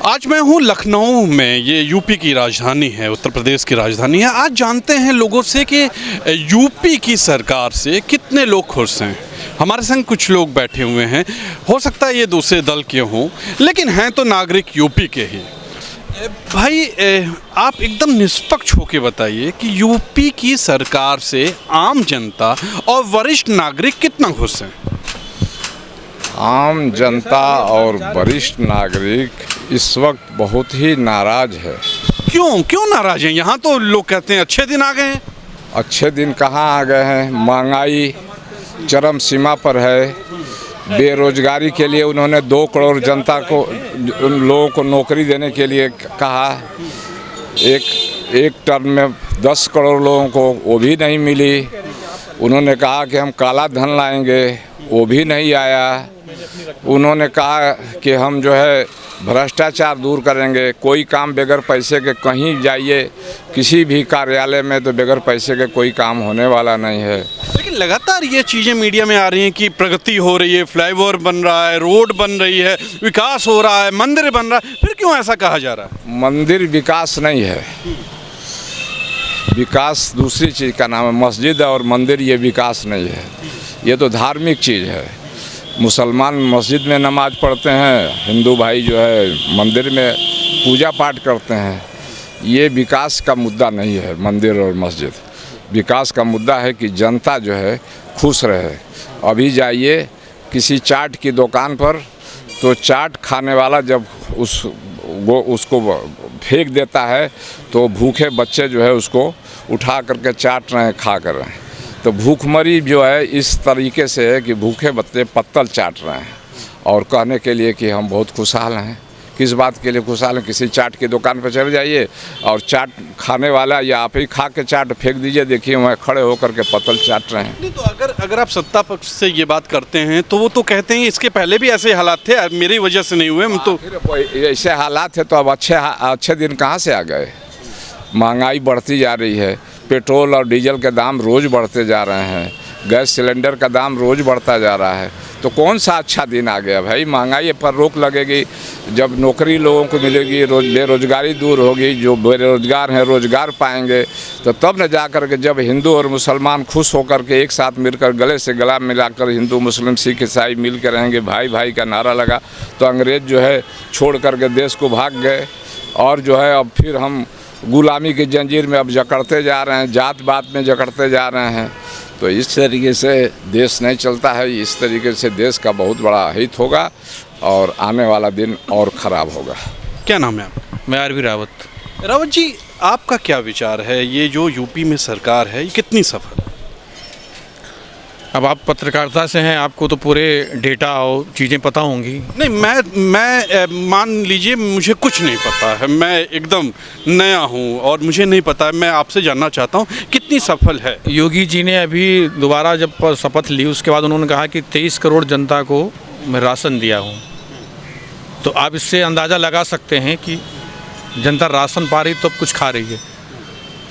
आज मैं हूँ लखनऊ में, ये यूपी की राजधानी है, उत्तर प्रदेश की राजधानी है। आज जानते हैं लोगों से कि यूपी की सरकार से कितने लोग खुश हैं। हमारे संग कुछ लोग बैठे हुए हैं, हो सकता है ये दूसरे दल के हों, लेकिन हैं तो नागरिक यूपी के ही। भाई आप एकदम निष्पक्ष होकर बताइए कि यूपी की सरकार से आम जनता और वरिष्ठ नागरिक कितना खुश हैं? आम जनता और वरिष्ठ नागरिक इस वक्त बहुत ही नाराज है। क्यों नाराज हैं? यहाँ तो लोग कहते हैं अच्छे दिन आ गए हैं। अच्छे दिन कहाँ आ गए हैं? महंगाई चरम सीमा पर है। बेरोजगारी के लिए उन्होंने 2 करोड़ जनता को, उन लोगों को नौकरी देने के लिए कहा। एक टर्म में 10 करोड़ लोगों को वो भी नहीं मिली। उन्होंने कहा कि हम काला धन लाएंगे, वो भी नहीं आया। उन्होंने कहा कि हम जो है भ्रष्टाचार दूर करेंगे। कोई काम बगैर पैसे के कहीं जाइए किसी भी कार्यालय में तो बगैर पैसे के कोई काम होने वाला नहीं है। लेकिन लगातार ये चीज़ें मीडिया में आ रही हैं कि प्रगति हो रही है, फ्लाईओवर बन रहा है, रोड बन रही है, विकास हो रहा है, मंदिर बन रहा है, फिर क्यों ऐसा कहा जा रहा है? मंदिर विकास नहीं है, विकास दूसरी चीज़ का नाम है। मस्जिद और मंदिर ये विकास नहीं है, ये तो धार्मिक चीज़ है। मुसलमान मस्जिद में नमाज पढ़ते हैं, हिंदू भाई जो है मंदिर में पूजा पाठ करते हैं। ये विकास का मुद्दा नहीं है मंदिर और मस्जिद। विकास का मुद्दा है कि जनता जो है खुश रहे। अभी जाइए किसी चाट की दुकान पर तो चाट खाने वाला जब उसको फेंक देता है तो भूखे बच्चे जो है उसको उठा करके चाट रहे हैं, खा कर रहे हैं। तो भूखमरी जो है इस तरीके से है कि भूखे बच्चे पत्तल चाट रहे हैं और कहने के लिए कि हम बहुत खुशहाल हैं। किस बात के लिए खुशहाल हैं? किसी चाट की दुकान पर चले जाइए और चाट खाने वाला या आप ही खा के चाट फेंक दीजिए, देखिए वहाँ खड़े होकर के पत्तल चाट रहे हैं। नहीं तो अगर आप सत्ता पक्ष से ये बात करते हैं तो वो तो कहते हैं इसके पहले भी ऐसे हालात थे, मेरी वजह से नहीं हुए। हम तो ऐसे हालात है तो अब अच्छे दिन कहाँ से आ गए? महंगाई बढ़ती जा रही है, पेट्रोल और डीजल के दाम रोज़ बढ़ते जा रहे हैं, गैस सिलेंडर का दाम रोज़ बढ़ता जा रहा है। तो कौन सा अच्छा दिन आ गया भाई? महंगाई पर रोक लगेगी, जब नौकरी लोगों को मिलेगी, बेरोजगारी दूर होगी, जो बेरोजगार हैं रोजगार पाएंगे, तो तब न जा कर के जब हिंदू और मुसलमान खुश होकर के एक साथ मिलकर गले से गला मिलाकर हिंदू मुस्लिम सिख ईसाई मिल के रहेंगे, भाई भाई का नारा लगा, तो अंग्रेज़ जो है छोड़ कर के देश को भाग गए। और जो है अब फिर हम गुलामी की जंजीर में अब जकड़ते जा रहे हैं, जात बात में जकड़ते जा रहे हैं। तो इस तरीके से देश नहीं चलता है। इस तरीके से देश का बहुत बड़ा हित होगा और आने वाला दिन और ख़राब होगा। क्या नाम है आपका? मैं आरवी रावत। रावत जी, आपका क्या विचार है, ये जो यूपी में सरकार है ये कितनी सफल है? अब आप पत्रकारिता से हैं, आपको तो पूरे डेटा और चीज़ें पता होंगी। नहीं, मैं मान लीजिए मुझे कुछ नहीं पता है, मैं एकदम नया हूँ और मुझे नहीं पता है। मैं आपसे जानना चाहता हूँ कितनी सफल है। योगी जी ने अभी दोबारा जब शपथ ली उसके बाद उन्होंने कहा कि 23 करोड़ जनता को मैं राशन दिया हूँ। तो आप इससे अंदाज़ा लगा सकते हैं कि जनता राशन पा रही तो अब कुछ खा रही है,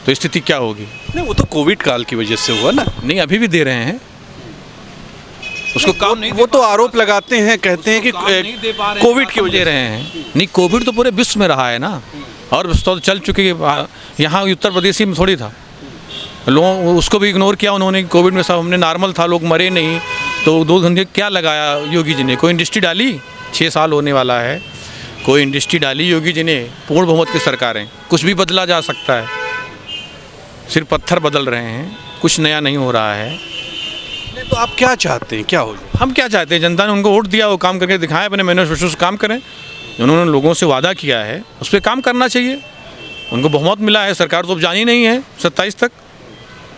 तो स्थिति क्या होगी? नहीं, वो तो कोविड काल की वजह से हुआ ना। नहीं, अभी भी दे रहे हैं उसको काम नहीं। वो तो आरोप लगाते हैं, कहते हैं कि कोविड की वजह दे रहे हैं। नहीं, कोविड तो पूरे विश्व में रहा है ना, और तो चल चुकी है। यहाँ उत्तर प्रदेश में थोड़ी था, लोगों उसको भी इग्नोर किया उन्होंने। कोविड में सब हमने नॉर्मल था, लोग मरे नहीं। तो 2 घंटे क्या लगाया योगी जी ने? कोई इंडस्ट्री डाली? 6 साल होने वाला है, कोई इंडस्ट्री डाली योगी जी ने? पूर्ण बहुमत की सरकारें, कुछ भी बदला जा सकता है, सिर्फ पत्थर बदल रहे हैं, कुछ नया नहीं हो रहा है। तो आप क्या चाहते हैं, क्या हो जाए? हम क्या चाहते हैं? जनता ने उनको वोट दिया, वो काम करके दिखाएं, अपने मैनिफेस्टो से काम करें। उन्होंने लोगों से वादा किया है उस पर काम करना चाहिए। उनको बहुमत मिला है, सरकार तो अब जानी नहीं है 27 तक,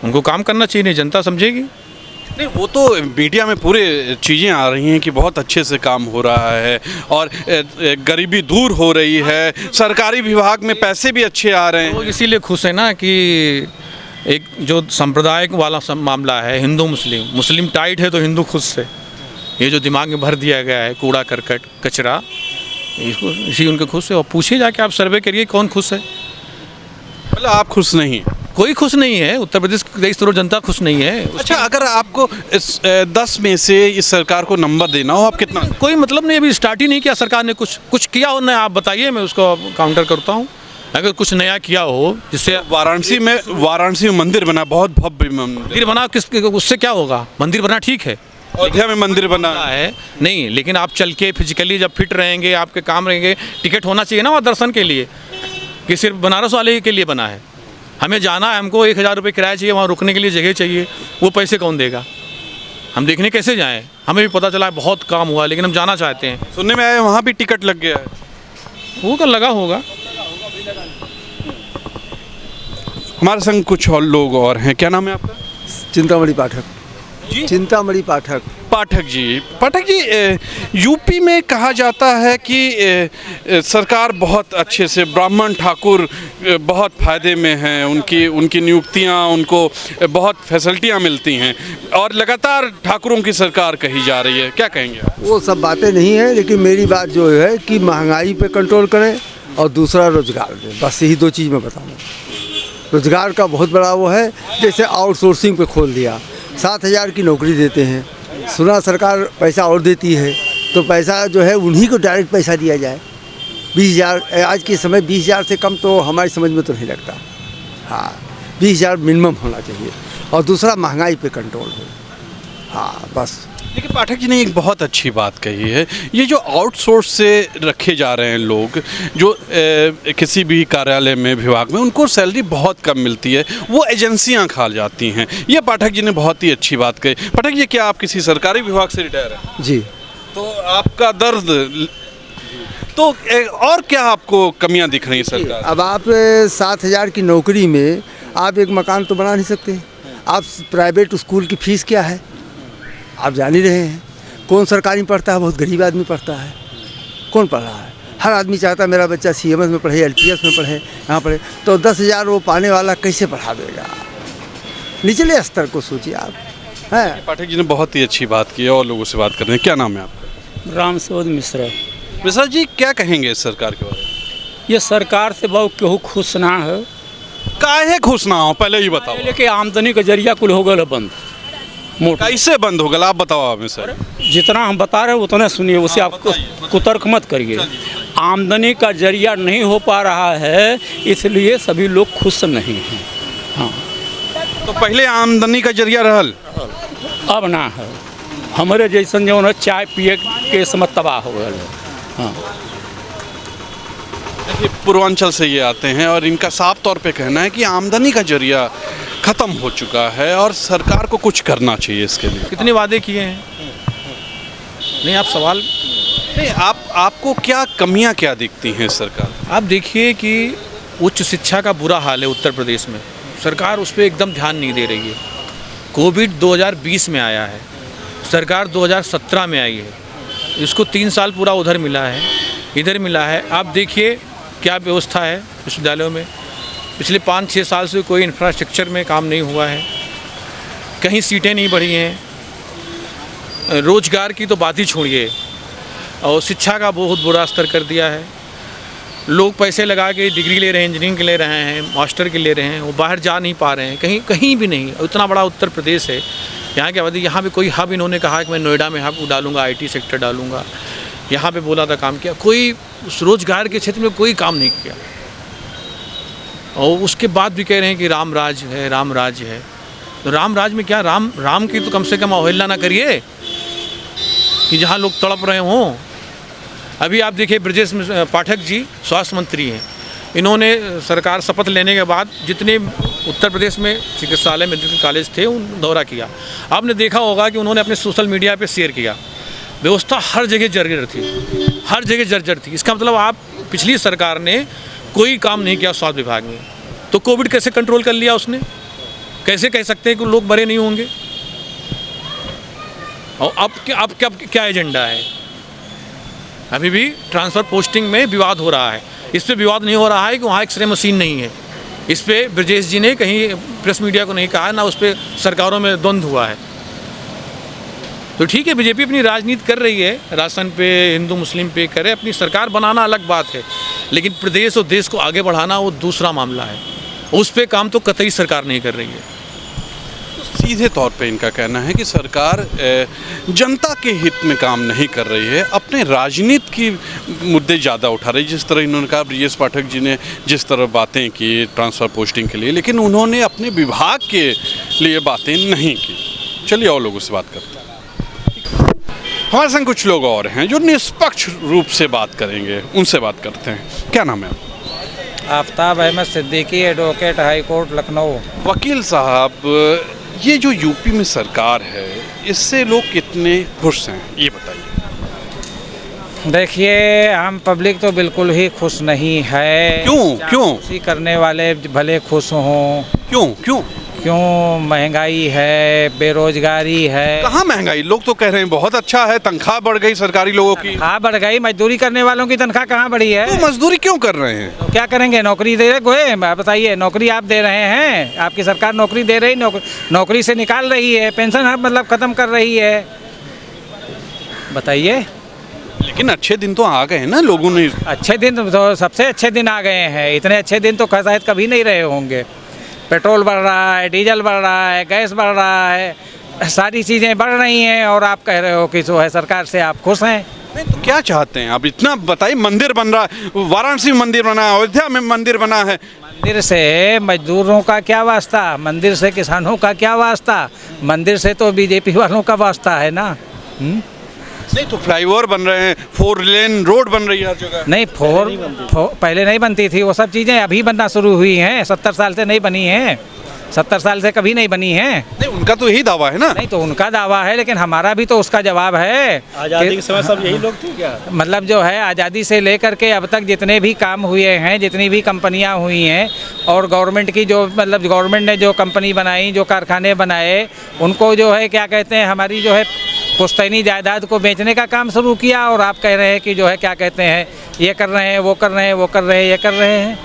उनको काम करना चाहिए, नहीं जनता समझेगी। नहीं, वो तो मीडिया में पूरे चीज़ें आ रही हैं कि बहुत अच्छे से काम हो रहा है और गरीबी दूर हो रही है, सरकारी विभाग में पैसे भी अच्छे आ रहे हैं। लोग इसीलिए खुश है ना कि एक जो सांप्रदायिक वाला मामला है, हिंदू मुस्लिम टाइट है तो हिंदू खुश है। ये जो दिमाग में भर दिया गया है कूड़ा करकट कचरा, इसको इसी उनके खुश है। और पूछिए जाके, आप सर्वे करिए कौन खुश है। मतलब आप खुश नहीं? कोई खुश नहीं है, उत्तर प्रदेश की 23 करोड़ जनता खुश नहीं है। अच्छा, अगर आपको इस 10 में से इस सरकार को नंबर देना हो, आप कितना? कोई मतलब नहीं, अभी स्टार्ट ही नहीं किया सरकार ने, कुछ किया हो ना, आप बताइए, मैं उसको काउंटर करता हूँ। अगर कुछ नया किया हो जिससे वाराणसी में मंदिर बना, बहुत भव्य मंदिर बना, उससे क्या होगा? मंदिर बना ठीक है, अयोध्या में मंदिर बना है नहीं, लेकिन आप चल के फिजिकली जब फिट रहेंगे, आपके काम रहेंगे, टिकट होना चाहिए ना वहाँ दर्शन के लिए, कि सिर्फ बनारस वाले के लिए बना है। हमें जाना है, हमको 1000 रुपये किराया चाहिए, वहाँ रुकने के लिए जगह चाहिए, वो पैसे कौन देगा? हम देखने कैसे जाएं? हमें भी पता चला है बहुत काम हुआ, लेकिन हम जाना चाहते हैं। सुनने में आया वहाँ भी टिकट लग गया है। वो का लगा होगा। हमारे संग कुछ और लोग और हैं। क्या नाम है आपका? चिंतामणि पाठक जी? चिंतामणि पाठक। पाठक जी, यूपी में कहा जाता है कि सरकार बहुत अच्छे से, ब्राह्मण ठाकुर बहुत फ़ायदे में हैं, उनकी नियुक्तियां, उनको बहुत फैसिलिटियां मिलती हैं, और लगातार ठाकुरों की सरकार कही जा रही है। क्या कहेंगे आप? वो सब बातें नहीं है, लेकिन मेरी बात जो है कि महंगाई पे कंट्रोल करें और दूसरा रोजगार दें, बस यही 2 चीज़ मैं बताऊँगा। रोजगार का बहुत बड़ा वो है, जैसे आउटसोर्सिंग पे खोल दिया, 7000 की नौकरी देते हैं, सुना सरकार पैसा और देती है, तो पैसा जो है उन्हीं को डायरेक्ट पैसा दिया जाए। 20,000 आज के समय 20,000 से कम तो हमारी समझ में तो नहीं लगता। हाँ, 20,000 मिनिमम होना चाहिए, और दूसरा महंगाई पे कंट्रोल हो। हाँ, बस। देखिए, पाठक जी ने एक बहुत अच्छी बात कही है। ये जो आउटसोर्स से रखे जा रहे हैं लोग, जो किसी भी कार्यालय में, विभाग में, उनको सैलरी बहुत कम मिलती है, वो एजेंसियां खा जाती हैं। ये पाठक जी ने बहुत ही अच्छी बात कही। पाठक जी, क्या आप किसी सरकारी विभाग से रिटायर हैं? जी। तो आपका दर्द, तो और क्या आपको कमियां दिख रही हैं सरकार? अब आप 7000 की नौकरी में आप एक मकान तो बना नहीं सकते। आप प्राइवेट स्कूल की फ़ीस क्या है आप जान ही रहे हैं। कौन सरकारी में पढ़ता है? बहुत गरीब आदमी पढ़ता है। कौन पढ़ रहा है? हर आदमी चाहता है मेरा बच्चा CMS में पढ़े, LPS में पढ़े, यहाँ पढ़े। तो 10,000 वो पाने वाला कैसे पढ़ा देगा? निचले स्तर को सोचिए आप। हैं, पाठक जी ने बहुत ही अच्छी बात की है, और लोगों से बात कर रहे हैं। क्या नाम है आपका? रामसोद मिश्रा। मिश्रा जी, क्या कहेंगे इस सरकार के बारे में? ये सरकार से बहुत केहू खुश ना है। काहे खुश ना हो, पहले ही बताओ। लेकिन आमदनी का जरिया कुल हो गया बंद। मोटा कैसे बंद हो गया, आप बताओ हमें सर। जितना हम बता रहे हैं उतना सुनिए, उसे आप कुतर्क मत करिए। आमदनी का जरिया नहीं हो पा रहा है, इसलिए सभी लोग खुश नहीं हैं। हाँ, तो पहले आमदनी का जरिया रहल, अब ना है। हमारे जैसन जो है चाय पिए के समय तबाह हो गए। हाँ, देखिए, पूर्वांचल से ये आते हैं, और इनका साफ तौर पे कहना है कि आमदनी का जरिया ख़त्म हो चुका है, और सरकार को कुछ करना चाहिए इसके लिए। कितने वादे किए हैं? नहीं, आप सवाल नहीं, आपको क्या कमियां क्या दिखती हैं सरकार? आप देखिए कि उच्च शिक्षा का बुरा हाल है उत्तर प्रदेश में, सरकार उस पर एकदम ध्यान नहीं दे रही है। कोविड 2020 में आया है, सरकार 2017 में आई है, इसको 3 साल पूरा उधर मिला है, इधर मिला है। आप देखिए क्या व्यवस्था है विश्वविद्यालयों में। पिछले 5-6 साल से कोई इंफ्रास्ट्रक्चर में काम नहीं हुआ है, कहीं सीटें नहीं बढ़ी हैं, रोजगार की तो बात ही छोड़िए, और शिक्षा का बहुत बुरा स्तर कर दिया है। लोग पैसे लगा के डिग्री ले रहे हैं, इंजीनियरिंग के ले रहे हैं, मास्टर के ले रहे हैं, वो बाहर जा नहीं पा रहे हैं, कहीं भी नहीं। इतना बड़ा उत्तर प्रदेश है, यहाँ के बाद यहाँ पे कोई हब, इन्होंने कहा कि मैं नोएडा में हब डालूंगा, IT सेक्टर डालूंगा, यहाँ पे बोला था काम किया, कोई उस रोजगार के क्षेत्र में कोई काम नहीं किया। और उसके बाद भी कह रहे हैं कि राम राज है, राम राज है। तो राम राज में क्या, राम की तो कम से कम अवहेलना ना करिए कि जहाँ लोग तड़प रहे हों। अभी आप देखिए, ब्रजेश पाठक जी स्वास्थ्य मंत्री हैं, इन्होंने सरकार शपथ लेने के बाद जितने उत्तर प्रदेश में चिकित्सालय मेडिकल कॉलेज थे उन दौरा किया। आपने देखा होगा कि उन्होंने अपने सोशल मीडिया पे शेयर किया, व्यवस्था हर जगह जर्जर थी, हर जगह जर्जर थी। इसका मतलब आप पिछली सरकार ने कोई काम नहीं किया स्वास्थ्य विभाग में, तो कोविड कैसे कंट्रोल कर लिया उसने? कैसे कह सकते हैं कि लोग मरे नहीं होंगे? और अब क्या एजेंडा है? अभी भी ट्रांसफ़र पोस्टिंग में विवाद हो रहा है। इस पे विवाद नहीं हो रहा है कि वहाँ एक्सरे मशीन नहीं है। इस पे ब्रजेश जी ने कहीं प्रेस मीडिया को नहीं कहा, ना उस पर सरकारों में द्वंद्व हुआ है। तो ठीक है, बीजेपी अपनी राजनीति कर रही है, राशन पे, हिंदू मुस्लिम पे करे, अपनी सरकार बनाना अलग बात है, लेकिन प्रदेश और देश को आगे बढ़ाना वो दूसरा मामला है। उस पे काम तो कतई सरकार नहीं कर रही है। सीधे तौर पे इनका कहना है कि सरकार जनता के हित में काम नहीं कर रही है, अपने राजनीति की मुद्दे ज़्यादा उठा रही है। जिस तरह इन्होंने कहा, ब्रिजेश पाठक जी ने जिस तरह बातें की ट्रांसफ़र पोस्टिंग के लिए, लेकिन उन्होंने अपने विभाग के लिए बातें नहीं की। चलिए और लोगों से बात करते हैं। हमारे संग कुछ लोग और हैं जो निष्पक्ष रूप से बात करेंगे, उनसे बात करते हैं। क्या नाम है? Aftab Ahmed Siddiqui, advocate, high court, Lucknow. वकील साहब, ये जो यूपी में सरकार है, इससे लोग कितने खुश हैं, ये बताइए। देखिए, हम पब्लिक तो बिल्कुल ही खुश नहीं है। क्यों? उसी करने वाले भले खुश हों। क्यों? महंगाई है, बेरोजगारी है। कहाँ महंगाई? लोग तो कह रहे हैं बहुत अच्छा है, तनख्वाह बढ़ गई सरकारी लोगों की। तनख्वाह बढ़ गई, मजदूरी करने वालों की तनख्वाह कहाँ बढ़ी है? तो मजदूरी क्यों कर रहे हैं? तो क्या करेंगे? नौकरी दे रहे, बताइए, नौकरी आप दे रहे हैं, आपकी सरकार नौकरी दे रही, नौकरी से निकाल रही है, पेंशन हर मतलब ख़त्म कर रही है, बताइए। लेकिन अच्छे दिन तो आ गए हैं ना, लोगों ने। अच्छे दिन तो सबसे अच्छे दिन आ गए हैं। इतने अच्छे दिन तो शायद कभी नहीं रहे होंगे। पेट्रोल बढ़ रहा है, डीजल बढ़ रहा है, गैस बढ़ रहा है, सारी चीज़ें बढ़ रही हैं, और आप कह रहे हो कि जो है सरकार से आप खुश हैं। नहीं तो क्या चाहते हैं आप? इतना बताइए, मंदिर बन रहा है, वाराणसी में मंदिर बना है, अयोध्या में मंदिर बना है। मंदिर से मजदूरों का क्या वास्ता? मंदिर से किसानों का क्या वास्ता? मंदिर से तो बीजेपी वालों का वास्ता है ना। नहीं तो फ्लाईओवर बन रहे हैं, 4 लेन रोड बन रही है हर जगह। नहीं, पहले नहीं बनती थी वो सब चीज़ें, अभी बनना शुरू हुई हैं। 70 साल से नहीं बनी हैं, 70 साल से कभी नहीं बनी हैं। नहीं, उनका तो यही दावा है ना। नहीं तो उनका दावा है, लेकिन हमारा भी तो उसका जवाब है। आज़ादी के समय सब यही लोग थे क्या? मतलब जो है, आज़ादी से लेकर के अब तक जितने भी काम हुए हैं, जितनी भी कंपनियां हुई हैं, और गवर्नमेंट की जो मतलब गवर्नमेंट ने जो कंपनी बनाई, जो कारखाने बनाए, उनको जो है क्या कहते हैं, हमारी जो है पुश्तैनी जायदाद को बेचने का काम शुरू किया। और आप कह रहे हैं कि जो है क्या कहते हैं, ये कर रहे हैं, वो कर रहे हैं, वो कर रहे हैं, ये कर रहे हैं।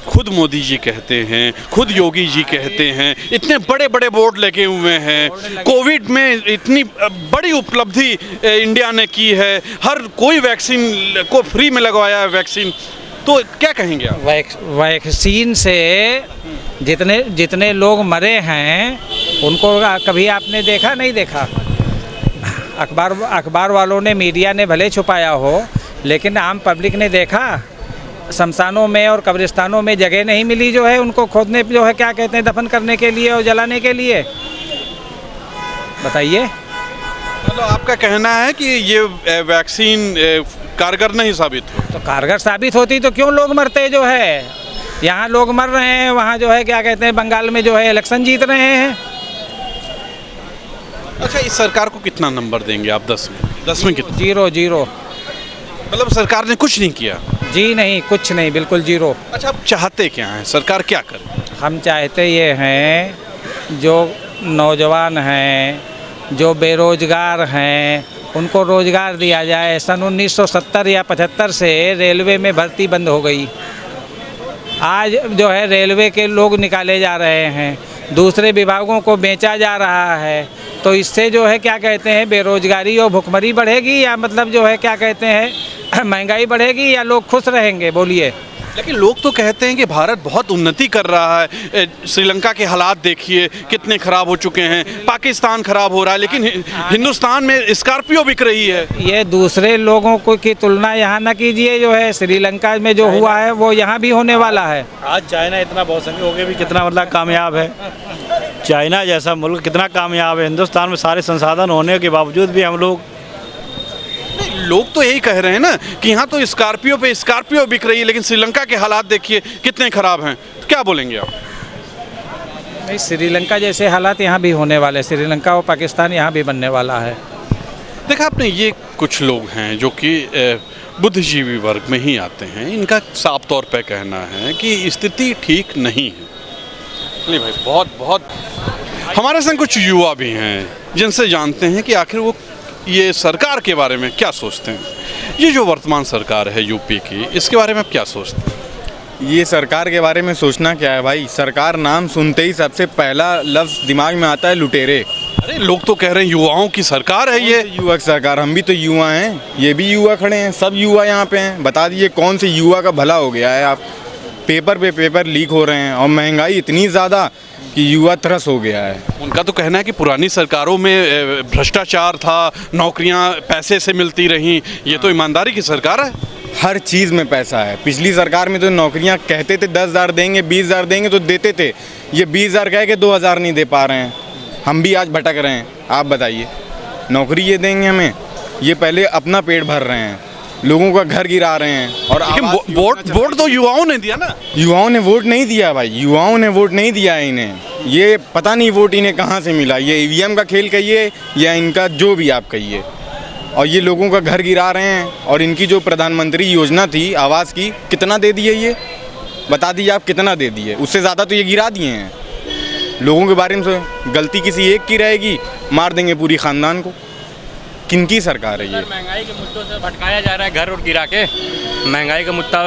खुद मोदी जी कहते हैं, खुद योगी जी कहते हैं, इतने बड़े बड़े बोर्ड लगे हुए हैं, कोविड में इतनी बड़ी उपलब्धि इंडिया ने की है, हर कोई वैक्सीन को फ्री में लगवाया है वैक्सीन। तो क्या कहेंगे आप? वैक्सीन से जितने लोग मरे हैं, उनको कभी आपने देखा? नहीं देखा। अखबार वालों ने, मीडिया ने भले छुपाया हो, लेकिन आम पब्लिक ने देखा। शमशानों में और कब्रिस्तानों में जगह नहीं मिली जो है उनको खोदने, जो है क्या कहते हैं, दफन करने के लिए और जलाने के लिए। बताइए। मतलब आपका कहना है कि ये वैक्सीन कारगर नहीं साबित हो? तो कारगर साबित होती तो क्यों लोग मरते? जो है यहाँ लोग मर रहे हैं, वहाँ जो है क्या कहते हैं, बंगाल में जो है इलेक्शन जीत रहे हैं। अच्छा, इस सरकार को कितना नंबर देंगे आप? 10 में? 10 में कितना? 0। मतलब सरकार ने कुछ नहीं किया? जी नहीं, कुछ नहीं, बिल्कुल 0। अच्छा, आप चाहते क्या हैं, सरकार क्या करे? हम चाहते ये हैं, जो नौजवान हैं, जो बेरोजगार हैं, उनको रोजगार दिया जाए। सन 1970 या 75 से रेलवे में भर्ती बंद हो गई। आज जो है रेलवे के लोग निकाले जा रहे हैं, दूसरे विभागों को बेचा जा रहा है। तो इससे जो है क्या कहते हैं, बेरोजगारी और भुखमरी बढ़ेगी, या मतलब जो है क्या कहते हैं, महंगाई बढ़ेगी, या लोग खुश रहेंगे? बोलिए। लेकिन लोग तो कहते हैं कि भारत बहुत उन्नति कर रहा है। श्रीलंका के हालात देखिए कितने खराब हो चुके हैं, पाकिस्तान खराब हो रहा है, लेकिन हिंदुस्तान में स्कॉर्पियो बिक रही है। ये दूसरे लोगों को की तुलना यहाँ न कीजिए। जो है श्रीलंका में जो हुआ है वो यहाँ भी होने वाला है। आज चाइना इतना बहुसंख्यक हो गया भी कितना मतलब कामयाब है। चाइना जैसा मुल्क कितना कामयाब है। हिंदुस्तान में सारे संसाधन होने के बावजूद भी हम लोग तो यही कह रहे हैं ना कि यहाँ तो स्कॉर्पियो पे स्कॉर्पियो बिक रही है, लेकिन श्रीलंका के हालात देखिए कितने खराब हैं। तो क्या बोलेंगे आप? नहीं, श्रीलंका जैसे हालात यहाँ भी होने वाले। श्रीलंका और पाकिस्तान यहाँ भी बनने वाला है। देखा आपने, ये कुछ लोग हैं जो कि बुद्धिजीवी वर्ग में ही आते हैं। इनका साफ तौर पे कहना है कि स्थिति ठीक नहीं है। नहीं भाई, बहुत हमारे संग कुछ युवा भी हैं जिनसे जानते हैं कि आखिर वो ये सरकार के बारे में क्या सोचते हैं। ये जो वर्तमान सरकार है यूपी की, इसके बारे में आप क्या सोचते हैं? ये सरकार के बारे में सोचना क्या है भाई। सरकार नाम सुनते ही सबसे पहला लफ्ज़ दिमाग में आता है लुटेरे। अरे लोग तो कह रहे हैं युवाओं की सरकार है ये। युवा की सरकार, हम भी तो युवा हैं, ये भी युवा खड़े हैं, सब युवा यहाँ पे हैं। बता दीजिए कौन से युवा का भला हो गया है। आप पेपर पे पेपर लीक हो रहे हैं और महंगाई इतनी ज़्यादा कि युवा त्रस्त हो गया है। उनका तो कहना है कि पुरानी सरकारों में भ्रष्टाचार था, नौकरियां पैसे से मिलती रहीं, ये तो ईमानदारी की सरकार है। हर चीज़ में पैसा है। पिछली सरकार में तो नौकरियाँ कहते थे 10,000 देंगे, 20,000 देंगे तो देते थे। ये 20,000 कह के 2,000 नहीं दे पा रहे हैं। हम भी आज भटक रहे हैं। आप बताइए, नौकरी ये देंगे हमें? ये पहले अपना पेट भर रहे हैं, लोगों का घर गिरा रहे हैं। और लेकिन वोट तो युवाओं ने दिया ना। युवाओं ने वोट नहीं दिया भाई, युवाओं ने वोट नहीं दिया है इन्हें। ये पता नहीं वोट इन्हें कहाँ से मिला। ये ईवीएम का खेल कहिए या इनका जो भी आप कहिए, और ये लोगों का घर गिरा रहे हैं। और इनकी जो प्रधानमंत्री योजना थी आवास की, कितना दे दिए ये? बता दीजिए आप, कितना दे दिए? उससे ज़्यादा तो ये गिरा दिए हैं। लोगों के बारे में तो गलती किसी एक की रहेगी, मार देंगे पूरी ख़ानदान को। किनकी सरकार है ये? महंगाई के मुद्दों से भटकाया जा रहा है, घर और गिरा के। महंगाई का मुद्दा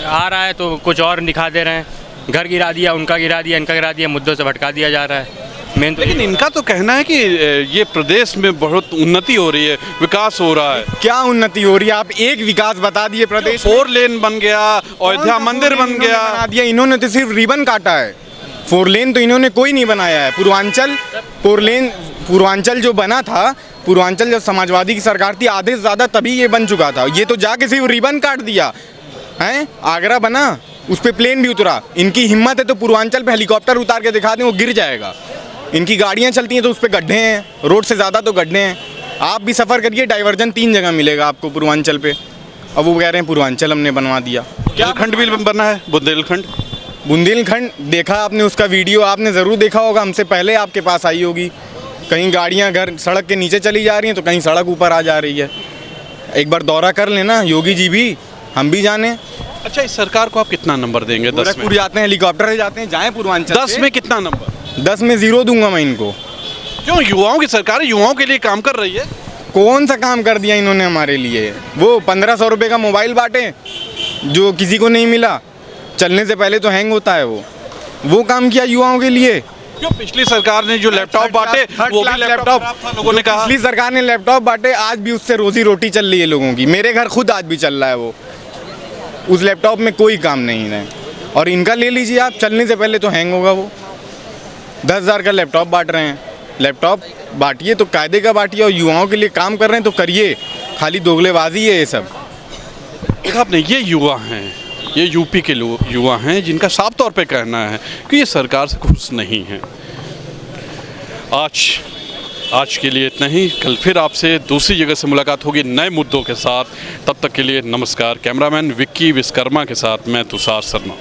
आ रहा है तो कुछ और दिखा दे रहे हैं। घर गिरा दिया, उनका गिरा दिया, इनका गिरा दिया, मुद्दों से भटका दिया जा रहा है। मेन तो लेकिन इनका तो कहना है कि ये प्रदेश में बहुत उन्नति हो रही है, विकास हो रहा है। क्या उन्नति हो रही है? आप एक विकास बता दिए प्रदेश। 4 लेन बन गया, अयोध्या मंदिर बन गया। बना दिया इन्होंने, तो सिर्फ रिबन काटा है। 4 लेन तो इन्होंने कोई नहीं बनाया है। पूर्वांचल जो बना था, पूर्वांचल जब समाजवादी की सरकार थी, आधे से ज़्यादा तभी ये बन चुका था। ये तो जाके सिर्फ रिबन काट दिया है। आगरा बना, उस पर प्लेन भी उतरा। इनकी हिम्मत है तो पूर्वांचल पे हेलीकॉप्टर उतार के दिखा दें, वो गिर जाएगा। इनकी गाड़ियाँ चलती हैं तो उस पर गड्ढे हैं, रोड से ज़्यादा तो गड्ढे हैं। आप भी सफ़र करिए, डाइवर्जन 3 जगह मिलेगा आपको पूर्वांचल पे। अब वो कह रहे हैं पूर्वांचल हमने बनवा दिया। क्या खंड भी बना है? बुंदेलखंड देखा आपने? उसका वीडियो आपने ज़रूर देखा होगा, हमसे पहले आपके पास आई होगी। कहीं गाड़ियां घर सड़क के नीचे चली जा रही हैं तो कहीं सड़क ऊपर आ जा रही है। एक बार दौरा कर लेना योगी जी भी, हम भी जाने। अच्छा, इस सरकार को आप कितना नंबर देंगे? 10 में गोरखपुर जाते हैं, हेलीकॉप्टर से जाते हैं, जाएँ पूर्वांचल। 10 में कितना नंबर? 10 में 0 दूंगा मैं इनको। क्यों? युवाओं की सरकार है, युवाओं के लिए काम कर रही है। कौन सा काम कर दिया इन्होंने हमारे लिए? वो 1500 रुपये का मोबाइल बांटे जो किसी को नहीं मिला, चलने से पहले तो हैंग होता है। वो काम किया युवाओं के लिए। क्यों? पिछली सरकार ने जो लैपटॉप बांटे, वो भी लैपटॉप खराब था, लोगों ने कहा। पिछली सरकार ने लैपटॉप बांटे, आज भी उससे रोजी रोटी चल रही है लोगों की। मेरे घर खुद आज भी चल रहा है वो। उस लैपटॉप में कोई काम नहीं है। और इनका ले लीजिए आप, चलने से पहले तो हैंग होगा वो। 10,000 का लैपटॉप बांट रहे हैं। लैपटॉप बांटिए तो कायदे का बांटिए, और युवाओं के लिए काम कर रहे हैं तो करिए। खाली दोगलेबाजी है ये सब। देखा आपने, ये युवा हैं, ये यूपी के युवा हैं जिनका साफ तौर पे कहना है कि ये सरकार से खुश नहीं है। आज के लिए इतना ही। कल फिर आपसे दूसरी जगह से मुलाकात होगी नए मुद्दों के साथ। तब तक के लिए नमस्कार। कैमरामैन विक्की विश्वकर्मा के साथ मैं तुषार शर्मा।